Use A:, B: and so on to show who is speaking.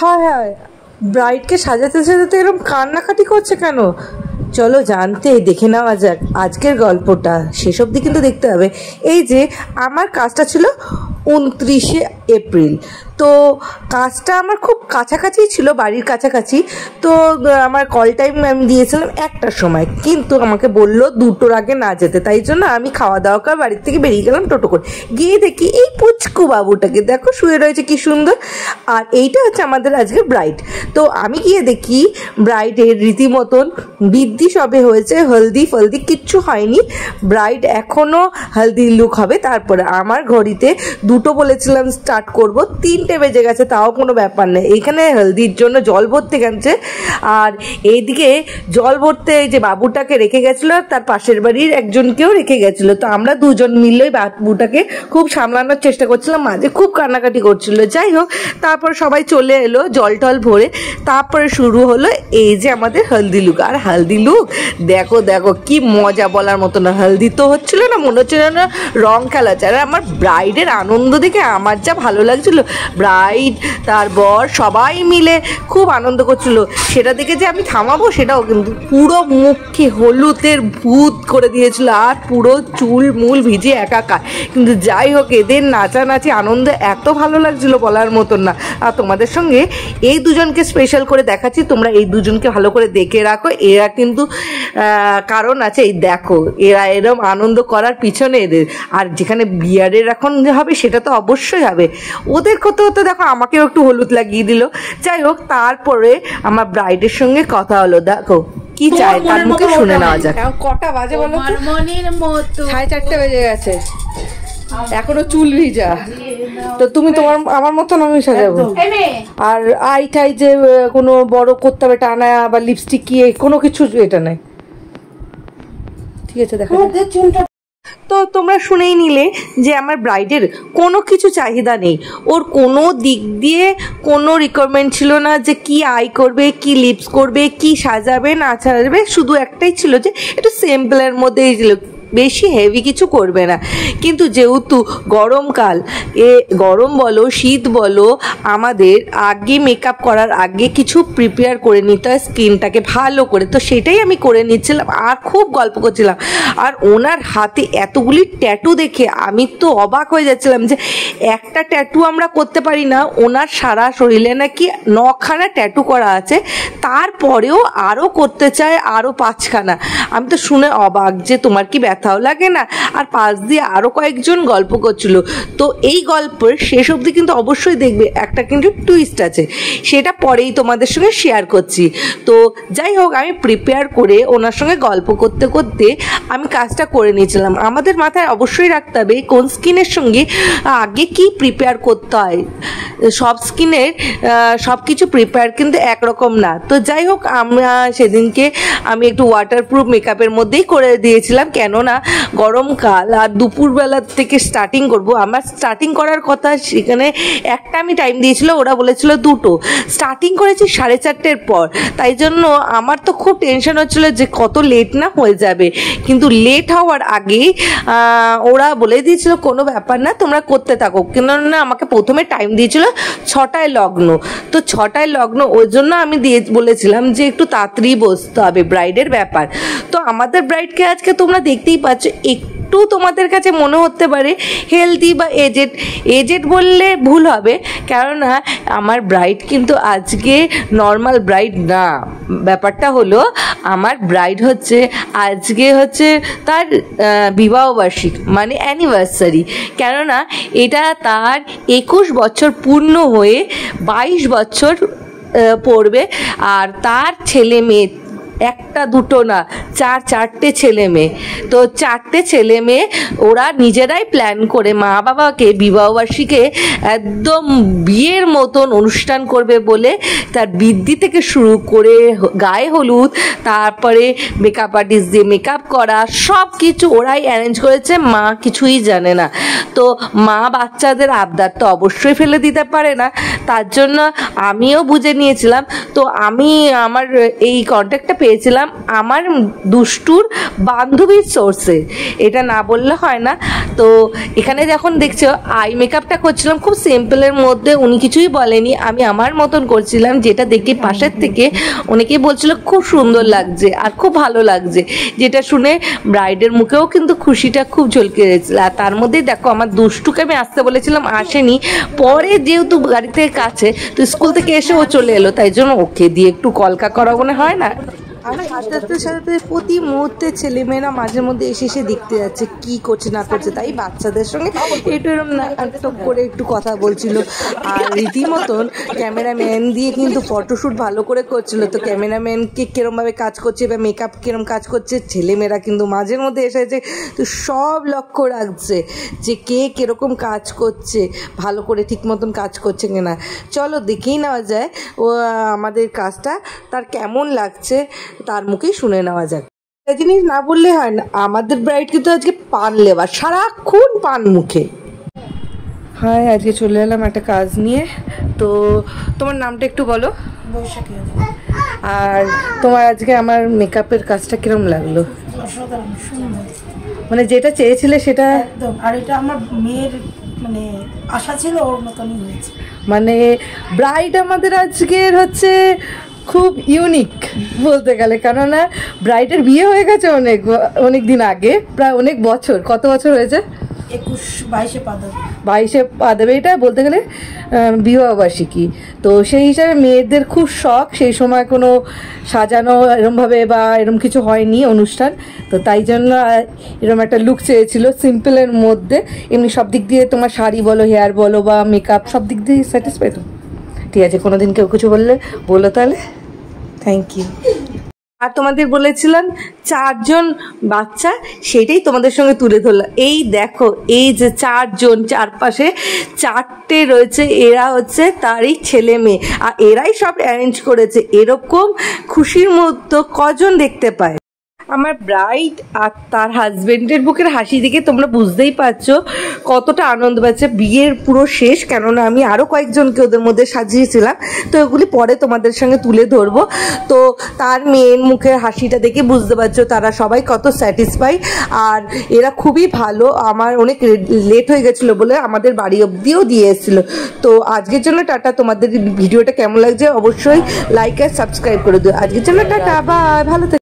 A: হ্যাঁ হ্যাঁ, ব্রাইডকে সাজাতে সাজাতে এরকম কান্নাকাটি করছে কেন? চলো জানতে দেখে নেওয়া যাক আজকের গল্পটা। শেষ অবধি কিন্তু দেখতে হবে। এই যে আমার কাজটা ছিল 29শে এপ্রিল, তো কাজটা আমার খুব কাছাকাছি ছিল, বাড়ির কাছাকাছি। তো আমার কল টাইম আমি দিয়েছিলাম 1টার সময়, কিন্তু আমাকে বললো 2টোর আগে না যেতে। তাই জন্য আমি খাওয়া দাওয়া করে বাড়ির থেকে বেরিয়ে গেলাম টোটো করে। গিয়ে দেখি এই পুচকু বাবুটাকে দেখো শুয়ে রয়েছে, কি সুন্দর। আর এইটা হচ্ছে আমাদের আজকে ব্রাইড। তো আমি গিয়ে দেখি ব্রাইডের রীতিমতন বৃদ্ধি সবে হয়েছে, হলদি ফলদি কিচ্ছু হয়নি। ব্রাইড এখনও হলদি লুক হবে। তারপরে আমার ঘড়িতে 2টো বলেছিলাম স্টার্ট করব, 3টে বেজে গেছে, তাও কোনো ব্যাপার নেই। এইখানে হলদির জন্য জল ভরতে গেছে, আর এইদিকে জল ভরতে যে বাবুটাকে রেখে গেছিলো তার পাশের বাড়ির একজনকেও রেখে গেছিলো। তো আমরা দুজন মিলে বাবুটাকে খুব সামলানোর চেষ্টা করছিলাম, মাঝে খুব কান্নাকাটি করছিল। যাই হোক, তারপর সবাই চলে এলো জল টল ভরে। তারপরে শুরু হলো এই যে আমাদের হলদি লুক। আর হলদি লুক দেখো দেখো কি মজা, বলার মতো না। হলদি তো হচ্ছিল না, মনে হচ্ছিল না রং খেলা হচ্ছে। আর আমার ব্রাইডের আনন্দ দেখে আমার যা ভালো লাগছিল। ব্রাইড তার বর সবাই মিলে খুব আনন্দ করছিল। সেটা দেখে যে আমি থামাবো সেটাও, কিন্তু পুরো মুখে হলুদের ভূত করে দিয়েছিল, আর পুরো চুল মূল ভিজে একাকার। কিন্তু যাই হোক, এদের নাচানাচি আনন্দ এত ভালো লাগছিল বলার মতন না। আর তোমাদের সঙ্গে এই দুজনকে স্পেশাল করে দেখাচ্ছি, তোমরা এই দুজনকে ভালো করে দেখে রাখো। এরা কিন্তু কারণ আছে, এই দেখো এরা এরম আনন্দ করার পিছনে এদের। আর যেখানে বিয়ারের এখন হবে সেটা তো অবশ্যই হবে। ওদের করতে হতে দেখো আমাকেও একটু হলুদ লাগিয়ে দিল। যাই হোক, তারপরে আমার ব্রাইডের সঙ্গে কথা হলো। দেখো কি চায় তার মুখে শুনে নেওয়া যাক। কটা বাজে বলো তো? 4:30 বেজে গেছে, এখনো চুল ভিজা। তো তুমি তোমার আমার মতন আমি সাজাবো। আর আই ঠাই যে কোনো বড় করতে হবে টানা বা লিপস্টিক কি কোনো কিছু এটা নাই, ঠিক আছে? দেখো তো তোমরা শুনেই নিলে যে আমার ব্রাইডের কোনো কিছু চাহিদা নেই, ওর কোনো দিক দিয়ে কোনো রিকোয়ারমেন্ট ছিল না যে কি আই করবে, কি লিপস করবে, কি সাজাবে না সাজাবে। শুধু একটাই ছিল যে একটু সিম্পলের মধ্যেই ছিল, বেশি হেভি কিছু করবে না। কিন্তু যেহেতু গরমকাল, গরম বলো শীত বলো, আমাদের আগে মেকআপ করার আগে কিছু প্রিপেয়ার করে নিতে হয় স্কিনটাকে ভালো করে। তো সেটাই আমি করে নিচ্ছিলাম আর খুব গল্প করছিলাম। আর ওনার হাতে এতগুলি ট্যাটু দেখে আমি তো অবাক হয়ে যাচ্ছিলাম যে একটা ট্যাটু আমরা করতে পারি না, ওনার সারা শরীরে নাকি 9খানা ট্যাটু করা আছে। তারপরেও আরও করতে চায় আরও 5খানা। আমি তো শুনে অবাক যে তোমার কি ব্যথাও লাগে না? আর পাশ দিয়ে আরও কয়েকজন গল্প করছিল। তো এই গল্পের শেষ অবধি কিন্তু অবশ্যই দেখবে, একটা কিন্তু টুইস্ট আছে, সেটা পরেই তোমাদের সঙ্গে শেয়ার করছি। তো যাই হোক, আমি প্রিপেয়ার করে ওনার সঙ্গে গল্প করতে করতে আমি কাজটা করে নিয়েছিলাম। আমাদের মাথায় অবশ্যই রাখতে হবে কোন স্কিনের সঙ্গে আগে কি প্রিপেয়ার করতে হয়। সব স্কিনের সব কিছু প্রিপেয়ার কিন্তু একরকম না। তো যাই হোক, আমরা সেদিনকে আমি একটু ওয়াটারপ্রুফ মেকআপের মধ্যেই করে দিয়েছিলাম, কেননা গরমকাল আর দুপুরবেলার থেকে স্টার্টিং করব। আমার স্টার্টিং করার কথা, সেখানে একটা আমি টাইম দিয়েছিল, ওরা বলেছিল 2টো। স্টার্টিং করেছি 4:30-এর পর। তাই জন্য আমার তো খুব টেনশন হচ্ছিল যে কত লেট না হয়ে যাবে। কিন্তু লেট হওয়ার আগেই ওরা বলে দিয়েছিল কোনো ব্যাপার না, তোমরা করতে থাকো। কেননা আমাকে প্রথমে টাইম দিয়েছিল 6টায় লগ্ন। তো 6টায় লগ্ন, ওই জন্য আমি বলেছিলাম যে একটু তাড়াতাড়ি বসতে হবে, ব্রাইডের ব্যাপার। তো আমাদের ব্রাইডকে আজকে তোমরা দেখতেই পাচ্ছ, একটু তোমাদের কাছে মনে হতে পারে হেলদি বা এজেড বললে ভুল হবে, কেননা আমার ব্রাইড কিন্তু আজকে নর্মাল ব্রাইড না। ব্যাপারটা হলো আমার ব্রাইড হচ্ছে আজকে হচ্ছে তার বিবাহবার্ষিক, মানে অ্যানিভার্সারি। কেননা এটা তার 21 বছর পূর্ণ হয়ে 22 বছর পড়বে। আর তার ছেলে মেয়ে একটা দুটো না, 4-4টে ছেলে মেয়ে। তো 4টে ছেলে মেয়ে ওরা নিজেরাই প্ল্যান করে মা বাবাকে বিবাহবার্ষিকে একদম বিয়ের মতন অনুষ্ঠান করবে বলে তার বৃদ্ধি থেকে শুরু করে গায়ে হলুদ, তারপরে মেকআপ আর্টিস্ট দিয়ে মেকআপ করা, সব কিছু ওরাই অ্যারেঞ্জ করেছে। মা কিছুই জানে না। তো মা বাচ্চাদের আবদার তো অবশ্যই ফেলে দিতে পারে না, তার জন্য আমিও বুঝে নিয়েছিলাম। তো আমি আমার এই কন্ট্যাক্টটা পেয়ে পেয়েছিলাম আমার দুষ্টুর বান্ধবীর সোর্সে, এটা না বললে হয় না। তো এখানে যখন দেখছো আই মেকআপটা করছিলাম খুব সিম্পলের মধ্যে, উনি কিছুই বলেনি, আমি আমার মতন করছিলাম, যেটা দেখে পাশের থেকে অনেকেই বলছিল খুব সুন্দর লাগছে আর খুব ভালো লাগছে, যেটা শুনে ব্রাইডের মুখেও কিন্তু খুশিটা খুব ঝলকে গেছিল। আর তার মধ্যেই দেখো আমার দুষ্টুকে আমি আসতে বলেছিলাম, আসেনি, পরে যেহেতু গাড়ি থেকে কাছে তো স্কুল থেকে এসে ও চলে এলো, তাই জন্য ওকে দিয়ে একটু কলকা করা মনে হয় না। আর সাথে সাথে প্রতি মুহূর্তে ছেলেমেয়েরা মাঝে মধ্যে এসে এসে দেখতে যাচ্ছে কি করছে না করছে, তাই বাচ্চাদের সঙ্গে একটু এরকম নাটক করে একটু কথা বলছিল। আর রীতিমতন ক্যামেরাম্যান দিয়ে কিন্তু ফটোশ্যুট ভালো করে করছিল, তো ক্যামেরাম্যানকে কিরমভাবে কাজ করছে বা মেকআপ কিরম কাজ করছে ছেলেমেয়েরা কিন্তু মাঝের মধ্যে এসেছে, তো সব লক্ষ্য রাখছে যে কে কিরকম কাজ করছে, ভালো করে ঠিক মতন কাজ করছে কিনা। চলো দেখেই নেওয়া যায় ও আমাদের কাজটা তার কেমন লাগছে, তার মুখেই শুনে নেওয়া যাক। একটা জিনিস না বললে হয় না, আমাদের ব্রাইড কিন্তু আজকে পান লেবার, সারাক্ষণ পান মুখে। হ্যাঁ, আজকে চলে এলাম একটা কাজ নিয়ে। তো তোমার নামটা একটু বলো।
B: বৈশাখী।
A: আর তোমার আজকে আমার মেকআপের কাজটা কিরম লাগলো? মানে যেটা চেয়েছিলে সেটা
B: একদম। আর এটা আমার মেয়ের মানে আশা ছিল, ওর মতনই হয়েছে।
A: মানে ব্রাইড আমাদের আজকের হচ্ছে খুব ইউনিক বলতে গেলে, কেননা ব্রাইডের বিয়ে হয়ে গেছে অনেক দিন আগে, প্রায় অনেক বছর। কত বছর হয়েছে? 22 পা দেবে, এটা বলতে গেলে বিবাহবার্ষিকী। তো সেই হিসাবে মেয়েদের খুব শখ, সেই সময় কোনো সাজানো এরমভাবে বা এরম কিছু হয়নি অনুষ্ঠান, তো তাই জন্য এরম একটা লুক চেয়েছিল সিম্পলের মধ্যে। এমনি সব দিক দিয়ে তোমার শাড়ি বলো, হেয়ার বলো বা মেকআপ, সব দিক দিয়ে স্যাটিসফাই তো? ঠিক আছে, কোনো দিন কেউ কিছু বললে বলো তাহলে। Thank you. আর তোমাদের বলেছিলাম 4 জন বাচ্চা, সেটাই তোমাদের সঙ্গে তুলে ধরলাম। এই দেখো, এই যে 4 জন, চারপাশে 4টে রয়েছে, এরা হচ্ছে তারই ছেলে মেয়ে, আর এরাই সব অ্যারেঞ্জ করেছে। এরকম খুশির মুহূর্ত কজন দেখতে পায়? আমার ব্রাইড আর তার হাজবেন্ডের বুকের হাসি দেখে তোমরা বুঝতেই পারছো কতটা আনন্দ পাচ্ছে। বিয়ের পুরো শেষ, কেননা আমি আরও কয়েকজনকে ওদের মধ্যে সাজিয়েছিলাম, তো এগুলি পরে তোমাদের সঙ্গে তুলে ধরবো। তো তার মেয়ের মুখের হাসিটা দেখে বুঝতে পারছো তারা সবাই কত স্যাটিসফাই। আর এরা খুবই ভালো, আমার অনেক লেট হয়ে গেছিলো বলে আমাদের বাড়ি অবধিও দিয়ে এসেছিলো। তো আজকের জন্য টাটা। তোমাদের ভিডিওটা কেমন লাগছে অবশ্যই লাইক আর সাবস্ক্রাইব করে দিও। আজকের জন্য টাটা, বাই, ভালো থেকো।